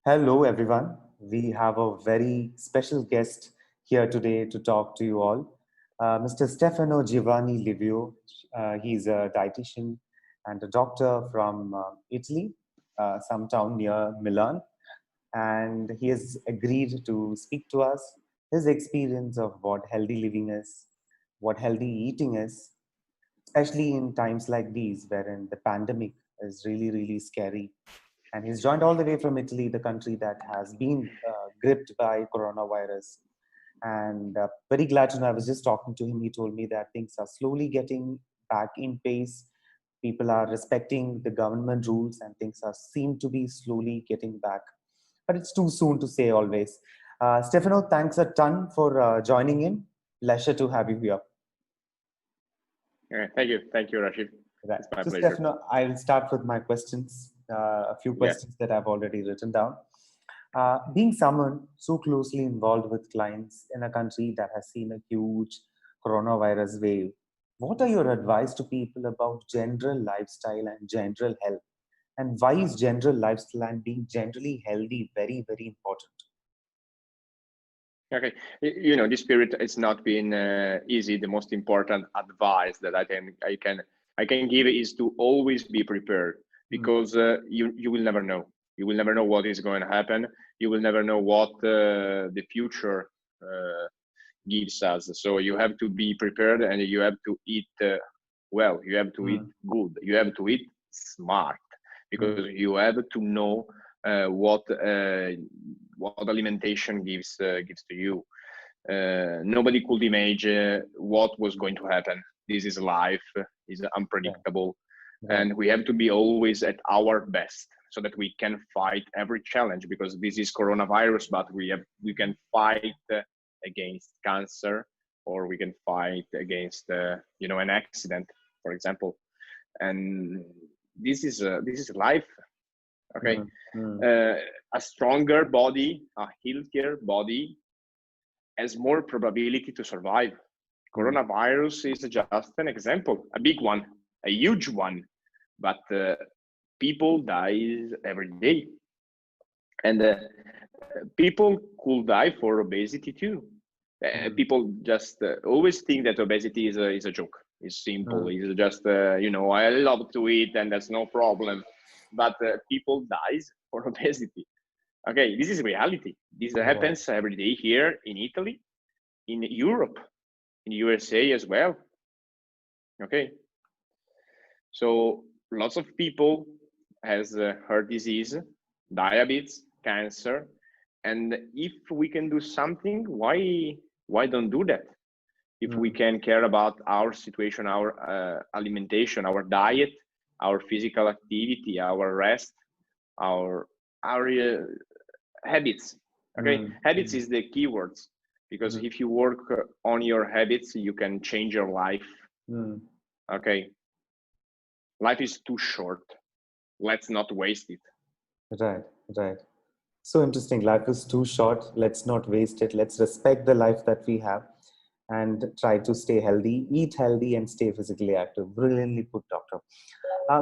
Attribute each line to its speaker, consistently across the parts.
Speaker 1: Hello, everyone. We have a very special guest here today to talk to you all. Mr. Stefano Giovanni Livio. He's a dietitian and a doctor from Italy, some town near Milan. And he has agreed to speak to us his experience of what healthy living is, what healthy eating is, especially in times like these, wherein the pandemic is really, really scary. And he's joined all the way from Italy, the country that has been gripped by coronavirus. And very glad to know, I was just talking to him. He told me that things are slowly getting back in pace. People are respecting the government rules, and things are seem to be slowly getting back. But it's too soon to say always. Stefano, thanks a ton for joining in. Pleasure to have you here.
Speaker 2: Thank you, Rashid.
Speaker 1: Right.
Speaker 2: It's my
Speaker 1: So,
Speaker 2: pleasure.
Speaker 1: Stefano, I'll start with my questions. A few
Speaker 2: Yeah.
Speaker 1: questions that I've already written down. Being someone so closely involved with clients in a country that has seen a huge coronavirus wave, what are your advice to people about general lifestyle and general health? And why is general lifestyle and being generally healthy very, very important?
Speaker 2: Okay. This period it's not been easy. The most important advice that I can give is to always be prepared,
Speaker 1: Mm,
Speaker 2: because you will never know. You will never know what is going to happen. You will never know what the future uh, gives us. So you have to be prepared, and you have to eat well. You have to eat
Speaker 1: mm,
Speaker 2: good. You have to eat smart, because
Speaker 1: mm,
Speaker 2: you have to know uh, what uh, what alimentation gives to you. Nobody could imagine what was going to happen. This is life, is
Speaker 1: right,
Speaker 2: unpredictable,
Speaker 1: right.
Speaker 2: and we have to be always at our best so that we can fight every challenge, because this is coronavirus, but we can fight against cancer, or we can fight against an accident, for example. And this is life. Okay.
Speaker 1: Mm, mm,
Speaker 2: uh, a stronger body, a healthier body, has more probability to survive.
Speaker 1: mm,
Speaker 2: Coronavirus is just an example, a big one, a huge one, but people die every day, and people could die for obesity too.
Speaker 1: mm,
Speaker 2: People just always think that obesity is a joke. It's simple.
Speaker 1: mm.
Speaker 2: It's just I love to eat and that's no problem. But people dies for obesity. Okay, this is reality. This
Speaker 1: Right.
Speaker 2: happens every day here in Italy, in Europe, in USA as well. Okay, so lots of people has heart disease, diabetes, cancer, and if we can do something, why don't do that? If we
Speaker 1: Mm,
Speaker 2: can care about our situation, our alimentation, our diet, our physical activity, our rest, our habits. Okay,
Speaker 1: mm,
Speaker 2: habits
Speaker 1: mm,
Speaker 2: is the keywords, because
Speaker 1: mm,
Speaker 2: if you work on your habits, you can change your life.
Speaker 1: mm.
Speaker 2: Okay, life is too short. Let's not waste it.
Speaker 1: Right, right. So interesting. Life is too short. Let's not waste it. Let's respect the life that we have and try to stay healthy, eat healthy, and stay physically active. Brilliantly put, Doctor.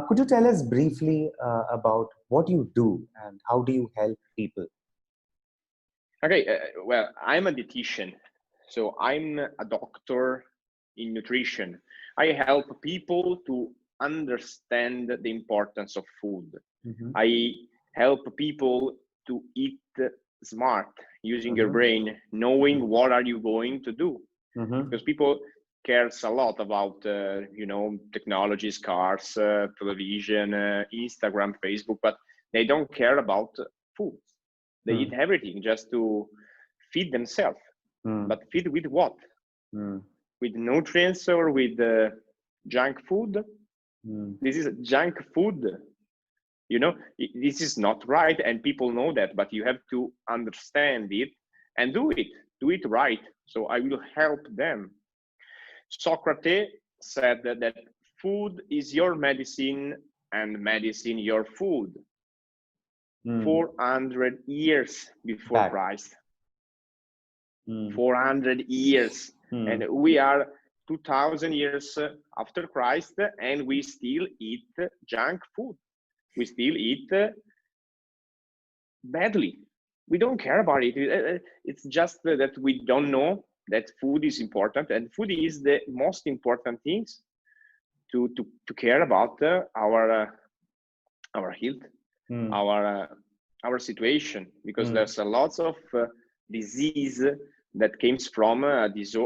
Speaker 1: Could you tell us briefly about what you do and how do you help people?
Speaker 2: Okay, well, I'm a dietitian, so I'm a doctor in nutrition. I help people to understand the importance of food.
Speaker 1: Mm-hmm,
Speaker 2: I help people to eat smart, using your
Speaker 1: mm-hmm,
Speaker 2: brain, knowing what are you going to do,
Speaker 1: mm-hmm,
Speaker 2: because people cares a lot about technologies, cars, television, Instagram, Facebook, but they don't care about food. They eat everything just to feed themselves,
Speaker 1: mm-hmm,
Speaker 2: but feed with what?
Speaker 1: mm-hmm,
Speaker 2: With nutrients or with junk food? This is junk food. This is not right, and people know that, but you have to understand it and do it right. So I will help them. Socrates said that food is your medicine and medicine your food.
Speaker 1: mm.
Speaker 2: 400 years before
Speaker 1: Back.
Speaker 2: Christ.
Speaker 1: Mm,
Speaker 2: 400 years. And
Speaker 1: mm,
Speaker 2: we are 2000 years after Christ, and we still eat junk food. We still eat badly. We don't care about it. It's just that we don't know that food is important, and food is the most important things to care about our health, our situation, because there's a lots of disease that comes from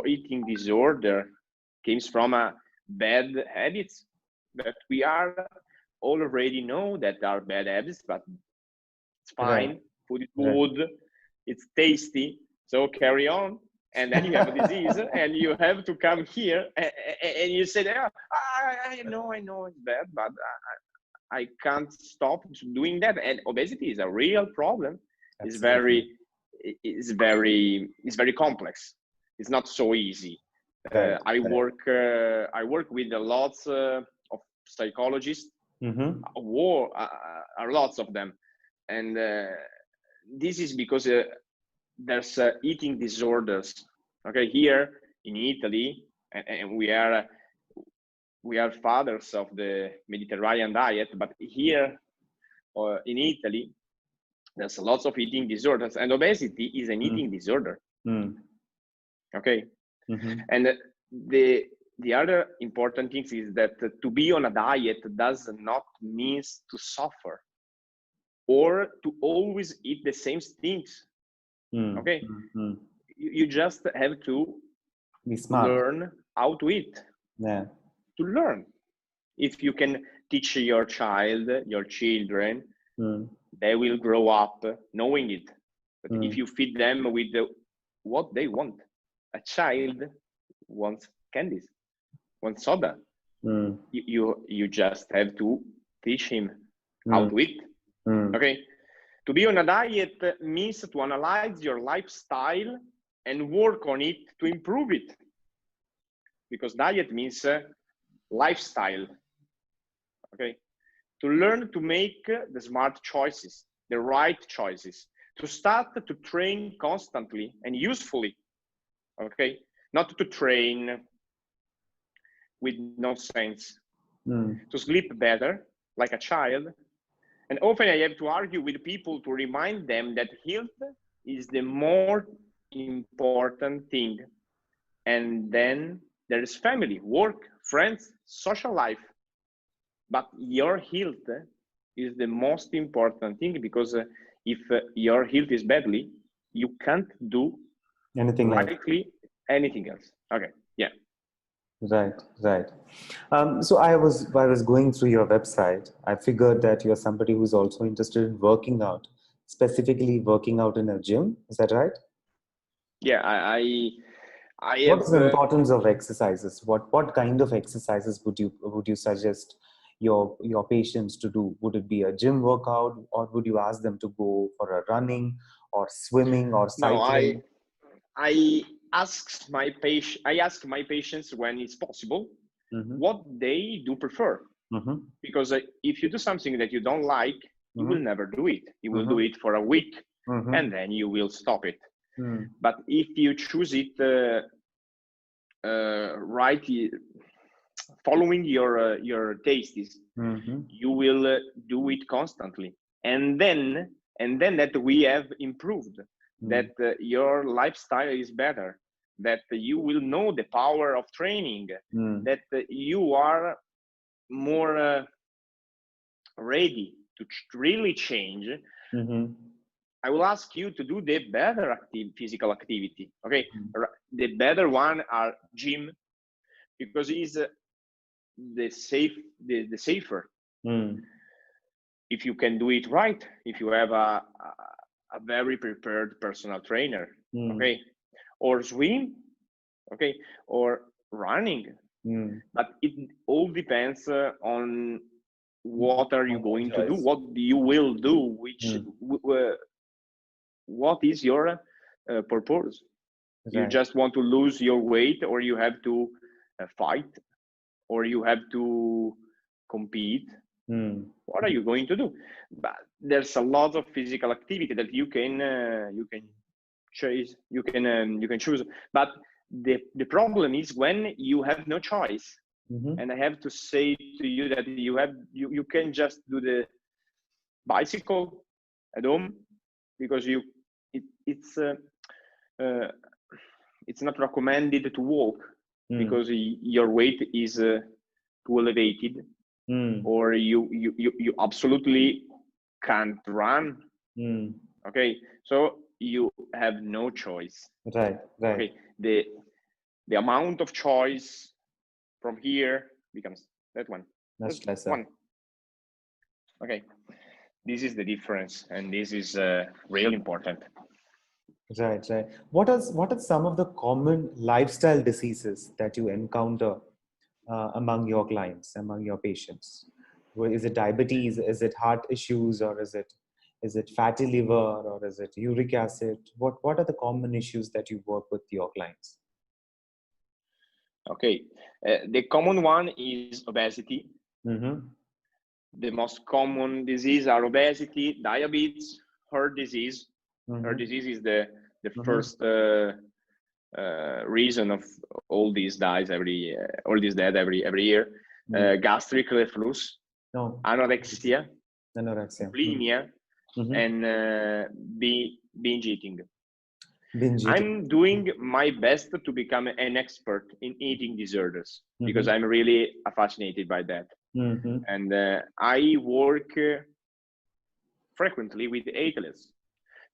Speaker 2: eating disorder, comes from bad habits that we are already know that are bad habits, but it's fine. Right. Food is good, it's tasty, so carry on. And then you have a disease, and you have to come here, and you say, oh, I know it's bad, but I can't stop doing that. And obesity is a real problem. Absolutely. It's very complex. It's not so easy. Right. I work with lots of psychologists. Lots of them, and this is because there's eating disorders. Okay, here in Italy, and we are fathers of the Mediterranean diet, but here in Italy, there's lots of eating disorders, and obesity is an eating disorder. Okay, and the other important thing is that to be on a diet does not mean to suffer or to always eat the same things. Okay, you just have to
Speaker 1: be smart.
Speaker 2: Learn how to eat.
Speaker 1: Yeah.
Speaker 2: To learn. If you can teach your children, they will grow up knowing it. But if you feed them with what they want, a child wants candies, wants soda. You just have to teach him how to eat. Okay. To be on a diet means to analyze your lifestyle and work on it to improve it. Because diet means lifestyle. Okay. To learn to make the smart choices, the right choices, to start to train constantly and usefully. Okay. Not to train with no sense. To sleep better, like a child. And often I have to argue with people to remind them that health is the more important thing. And then there is family, work, friends, social life. But your health is the most important thing, because if your health is badly, you can't do
Speaker 1: anything
Speaker 2: anything else. Okay. Yeah.
Speaker 1: Right. So I was going through your website. I figured that you're somebody who's also interested in working out, specifically working out in a gym. Is that right?
Speaker 2: Yeah,
Speaker 1: What's the importance of exercises? What kind of exercises would you suggest your patients to do? Would it be a gym workout, or would you ask them to go for a running or swimming or cycling?
Speaker 2: No, I ask my patients when it's possible what they do prefer. Because if you do something that you don't like, you will never do it. You will do it for a week and then you will stop it. But if you choose it right, following your tastes, you will do it constantly, and then that we have improved, that your lifestyle is better, that you will know the power of training, that you are more ready to really change. I will ask you to do the better physical activity. Okay, the better one are gym, because it's the safer. If you can do it right, if you have a very prepared personal trainer, okay, or swim, okay, or running. But it all depends on what are you going to do, what you will do, what is your purpose. You just want to lose your weight, or you have to fight, or you have to compete. What are you going to do? But there's a lot of physical activity that you can choose. You can choose. But the problem is when you have no choice. And I have to say to you that you can just do the bicycle at home. because it's not recommended to walk because your weight is too elevated, or you absolutely can't run. Okay, so you have no choice.
Speaker 1: Right.
Speaker 2: Okay, the amount of choice from here becomes that one.
Speaker 1: Much lesser.
Speaker 2: One. Okay, this is the difference, and this is really important.
Speaker 1: Right. What are some of the common lifestyle diseases that you encounter among your clients, among your patients? Is it diabetes? Is it heart issues? Or is it fatty liver? Or is it uric acid? What are the common issues that you work with your clients?
Speaker 2: Okay, the common one is obesity. The most common disease are obesity, diabetes, heart disease. Heart disease is the first reason of all these deaths every year. Gastric reflux, anorexia, bulimia, and binge eating. I'm doing my best to become an expert in eating disorders because I'm really fascinated by that. And I work frequently with athletes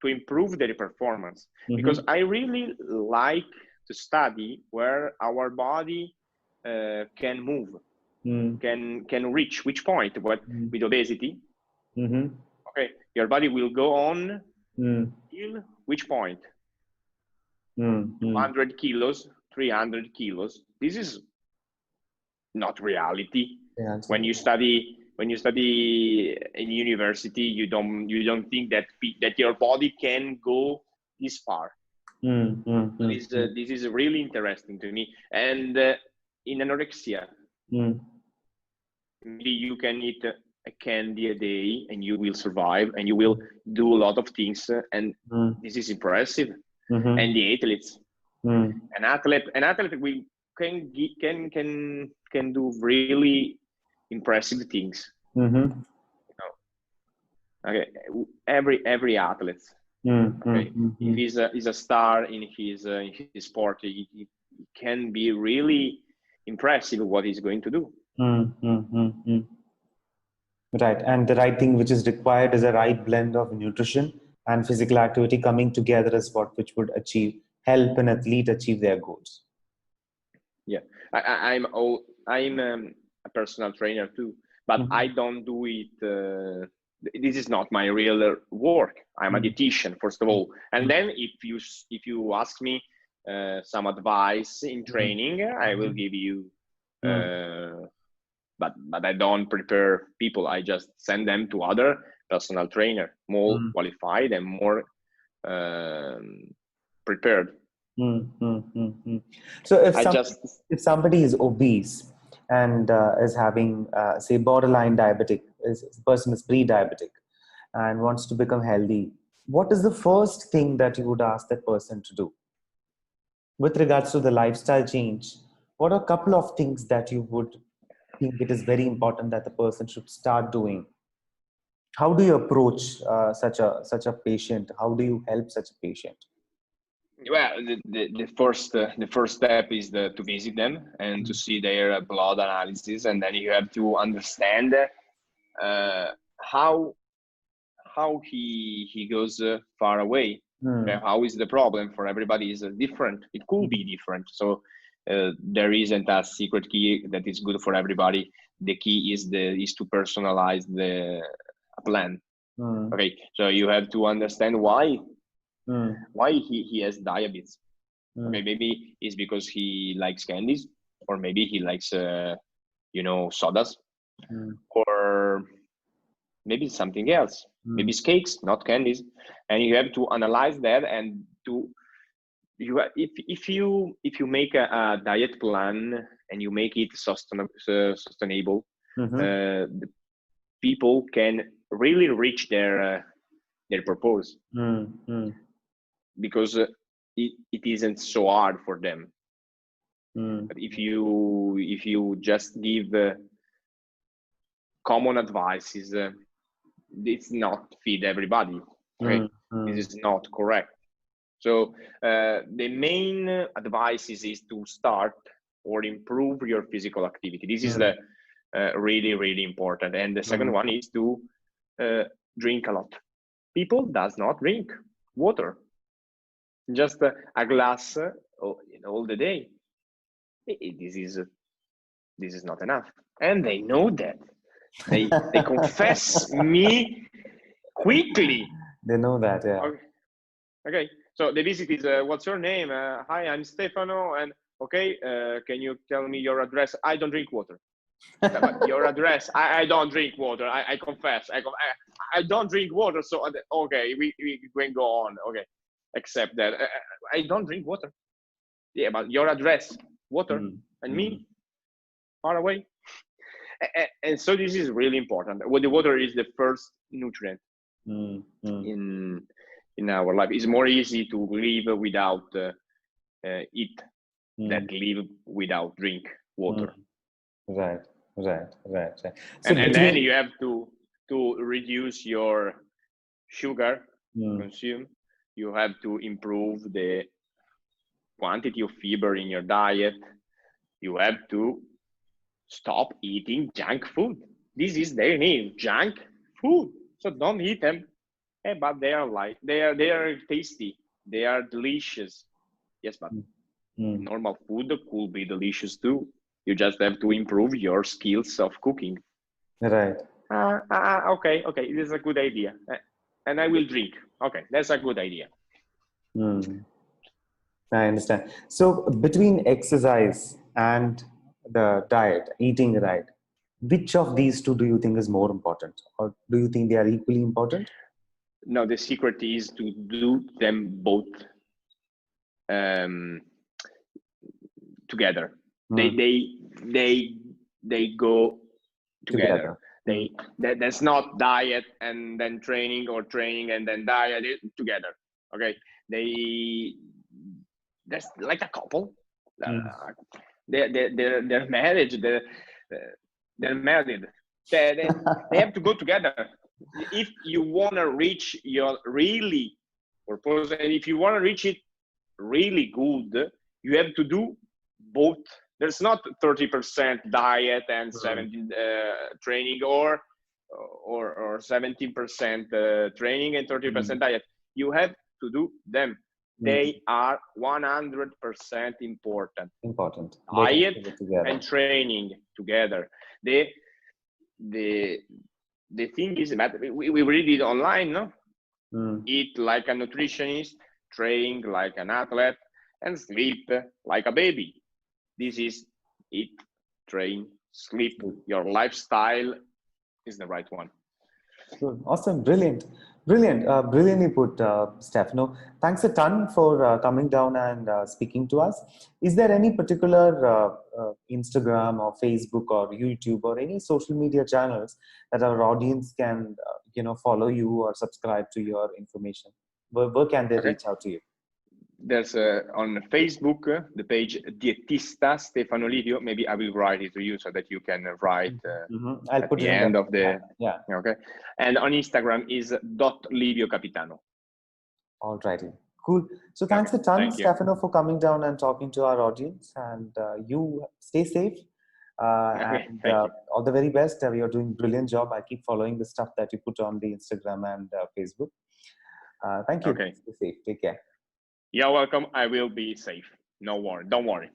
Speaker 2: to improve their performance because I really like to study where our body can move, can reach which point. With obesity, okay, your body will go on till which point? 200 kilos, 300 kilos. This is not reality. When you study in university, you don't think that your body can go this far. This is really interesting to me. And in anorexia, maybe you can eat a candy a day and you will survive and you will do a lot of things, and this is impressive. And the athletes, an athlete will can do really impressive things. Okay, every athlete, okay, if he's a star in his sport, he can be really impressive what he's going to do.
Speaker 1: Right, and the right thing which is required is a right blend of nutrition and physical activity coming together is which would help an athlete achieve their goals.
Speaker 2: Yeah, I'm a personal trainer too, but I don't do it. This is not my real work. I'm a dietitian, first of all, and then if you ask me some advice in training, I will give you. But I don't prepare people. I just send them to other personal trainer, more qualified and more prepared.
Speaker 1: So if somebody is obese and is having, say, borderline diabetic, the person is pre-diabetic and wants to become healthy, what is the first thing that you would ask that person to do? With regards to the lifestyle change, what are a couple of things that you would think it is very important that the person should start doing? How do you approach such a patient? How do you help such a patient?
Speaker 2: Well, the first step is to visit them and to see their blood analysis, and then you have to understand how he goes far away. How is the problem? For everybody is different. It could be different. So there isn't a secret key that is good for everybody. The key is to personalize the plan. Okay, so you have to understand why he has diabetes. Okay, maybe it's because he likes candies, or maybe he likes sodas, or maybe something else. Maybe it's cakes, not candies. And you have to analyze that, and if you make a diet plan and you make it sustainable, the people can really reach their purpose, because it isn't so hard for them. But if you just give common advices, it's not feed everybody. Okay, This is not correct. So the main advice is to start or improve your physical activity. This is the really, really important. And the second one is to drink a lot. People does not drink water, just a glass all the day. This is not enough, and they know that. They confess me quickly.
Speaker 1: They know that, yeah.
Speaker 2: Okay. So the visit is, what's your name? Hi, I'm Stefano, and okay, can you tell me your address? I don't drink water. But your address? I don't drink water. I confess. I don't drink water. So okay, we can go on. Okay, accept that. I don't drink water. Yeah, but your address, water, and me, far away. And so this is really important. Well, the water is the first nutrient in our life. It's more easy to live without eat than live without drink water.
Speaker 1: Right. So
Speaker 2: and then you have to reduce your sugar consume. You have to improve the quantity of fiber in your diet. You have to stop eating junk food. This is their name, junk food. So don't eat them. But they are tasty. They are delicious. Yes, but normal food could be delicious too. You just have to improve your skills of cooking.
Speaker 1: Right.
Speaker 2: Okay. This is a good idea. And I will drink. Okay, that's a good idea.
Speaker 1: I understand. So between exercise and the diet, eating right, which of these two do you think is more important? Or do you think they are equally important?
Speaker 2: No, the secret is to do them both together. They go together. That's not diet and then training, or training and then diet together. Okay, that's like a couple. They're married. They're married. They have to go together. If you want to reach your really purpose, and if you want to reach it really good, you have to do both. There's not 30% diet and 70 training, or 17% training and 30% diet. You have to do them. They are 100% important. Diet and training together. The thing is that we read it online, no? Eat like a nutritionist, train like an athlete, and sleep like a baby. This is eat, train, sleep. Your lifestyle is the right one.
Speaker 1: Good. Awesome. Brilliantly put, Stefano. Thanks a ton for coming down and speaking to us. Is there any particular Instagram or Facebook or YouTube or any social media channels that our audience can follow you or subscribe to your information? Where can they reach out to you?
Speaker 2: There's on Facebook the page Dietista Stefano Livio. Maybe I will write it to you so that you can write
Speaker 1: I'll
Speaker 2: at
Speaker 1: put
Speaker 2: the
Speaker 1: it
Speaker 2: end of the Okay. And on Instagram is .liviocapitano.
Speaker 1: All righty, cool. So thanks a ton, Stefano, for coming down and talking to our audience. And you stay safe. And all the very best. You're doing a brilliant job. I keep following the stuff that you put on the Instagram and Facebook. Thank you.
Speaker 2: Okay.
Speaker 1: Stay safe. Take care.
Speaker 2: You're welcome. I will be safe. Don't worry.